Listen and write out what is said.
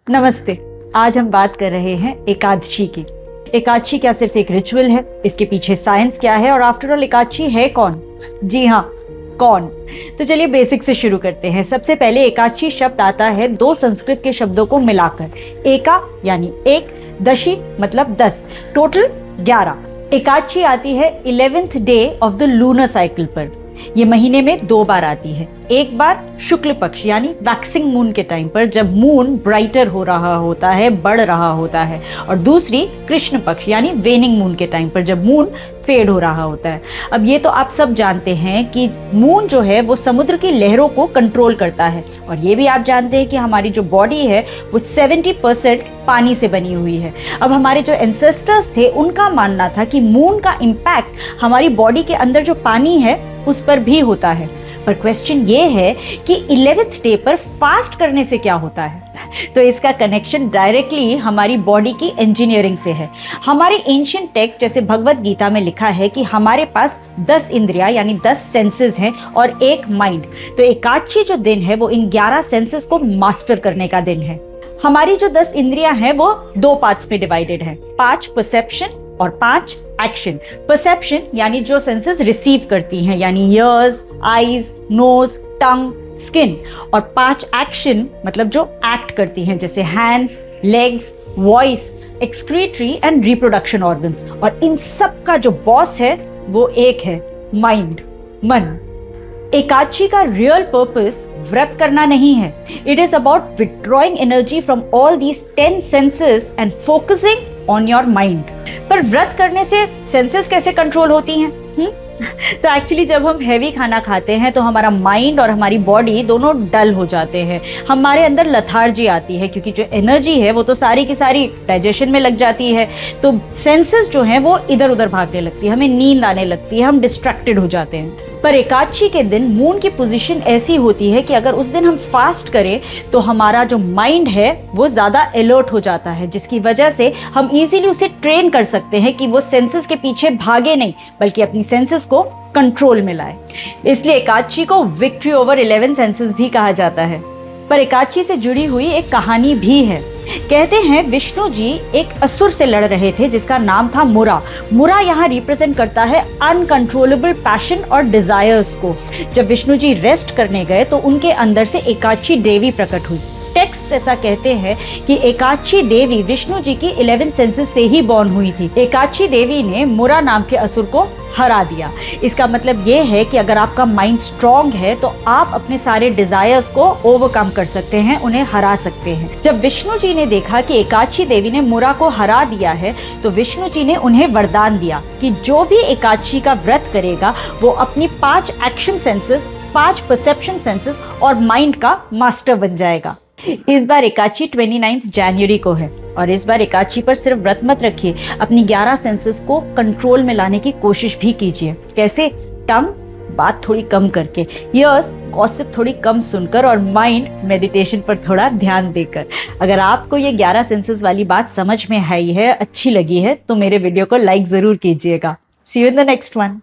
नमस्ते। आज हम बात कर रहे हैं एकादशी की। एकादशी क्या सिर्फ एक रिचुअल है? इसके पीछे साइंस क्या है? और आफ्टर ऑल एकादशी है कौन? जी हाँ, कौन? तो चलिए बेसिक से शुरू करते हैं। सबसे पहले एकादशी शब्द आता है दो संस्कृत के शब्दों को मिलाकर। एका यानी एक, दशी मतलब 10, टोटल 11। एकादशी आती है 11th day of the lunar cycle पर। ये महीने में 2 बार आती है। एक बार शुक्ल पक्ष यानी वैक्सिंग मून के टाइम पर, जब मून ब्राइटर हो रहा होता है, बढ़ रहा होता है, और दूसरी कृष्ण पक्ष यानी वेनिंग मून के टाइम पर, जब मून फेड हो रहा होता है। अब ये तो आप सब जानते हैं कि मून जो है वो समुद्र की लहरों को कंट्रोल करता है, और ये भी आप जानते हैं कि हमारी जो बॉडी है वो 70% पानी से बनी हुई है। अब हमारे जो एंसेस्टर्स थे उनका मानना था कि मून का इम्पैक्ट हमारी बॉडी के अंदर जो पानी है उस पर भी होता है। पर क्वेश्चन ये है कि 11th डे पर फास्ट करने से क्या होता है? तो इसका कनेक्शन डायरेक्टली हमारी बॉडी की इंजीनियरिंग से है। हमारे एंशिएंट टेक्स्ट जैसे भगवत गीता में लिखा है कि हमारे पास 10 इंद्रियां यानी 10 सेंसेस हैं और एक माइंड। तो एकादशी जो दिन है वो इन 11 सेंसेस को मास्टर करने का दिन है। हमारी जो 10 इंद्रियां हैं वो 2 पार्ट्स में डिवाइडेड है, 5 परसेप्शन और 5 एक्शन। परसेप्शन यानी जो सेंसेस रिसीव करती हैं, यानी ईयर्स, आईज, नोज, टंग, स्किन, और 5 एक्शन मतलब जो एक्ट करती हैं, जैसे hands, legs, voice, excretory and reproduction organs. और इन सब का जो बॉस है वो एक है, माइंड, मन। एकादशी का रियल पर्पस व्रत करना नहीं है। It is about withdrawing energy from all these 10 senses and focusing on your mind. पर व्रत करने से सेंसेस कैसे कंट्रोल होती हैं? तो एक्चुअली जब हम हैवी खाना खाते हैं तो हमारा माइंड और हमारी बॉडी दोनों डल हो जाते हैं। हमारे अंदर लथार्जी आती है, क्योंकि जो एनर्जी है वो तो सारी की सारी डाइजेशन में लग जाती है। तो सेंसेस जो हैं वो इधर उधर भागने लगती है, हमें नींद आने लगती है, हम डिस्ट्रैक्टेड हो जाते हैं। पर एकादशी के दिन मून की पोजीशन ऐसी होती है कि अगर उस दिन हम फास्ट करें तो हमारा जो माइंड है वो ज़्यादा अलर्ट हो जाता है, जिसकी वजह से हम इजीली उसे ट्रेन कर सकते हैं कि वो सेंसेस के पीछे भागे नहीं, बल्कि अपनी सेंसेस को कंट्रोल में लाए। इसलिए एकादशी को विक्ट्री ओवर 11 सेंसेस भी कहा जाता है। पर एकादशी से जुड़ी हुई एक कहानी भी है। कहते हैं विष्णु जी एक असुर से लड़ रहे थे जिसका नाम था मुरा। मुरा यहाँ रिप्रेजेंट करता है अनकंट्रोलेबल पैशन और डिजायर्स को। जब विष्णु जी रेस्ट करने गए तो उनके अंदर से एकादशी देवी प्रकट हुई। टेक्स्ट ऐसा कहते हैं कि एकादशी देवी विष्णु जी की 11 सेंसेस से ही बॉर्न हुई थी। एकादशी देवी ने मुरा नाम के असुर को हरा दिया। इसका मतलब ये है कि अगर आपका माइंड स्ट्रांग है तो आप अपने सारे डिजायर्स को ओवरकम कर सकते हैं, उन्हें हरा सकते हैं। जब विष्णु जी ने देखा कि एकादशी देवी ने मुरा को हरा दिया है तो विष्णु जी ने उन्हें वरदान दिया कि जो भी एकादशी का व्रत करेगा वो अपनी 5 एक्शन सेंसेस, 5 परसेप्शन सेंसेस और माइंड का मास्टर बन जाएगा। इस बार एकादशी 29 जनवरी को है, और इस बार एकादशी पर सिर्फ व्रत मत रखिए, अपनी 11 सेंसेस को कंट्रोल में लाने की कोशिश भी कीजिए। कैसे? टंग बात थोड़ी कम करके, ईयर्स गॉसिप थोड़ी कम सुनकर, और माइंड मेडिटेशन पर थोड़ा ध्यान देकर। अगर आपको ये 11 सेंसेस वाली बात समझ में आई है, अच्छी लगी है, तो मेरे वीडियो को लाइक जरूर कीजिएगा। See you in the next one.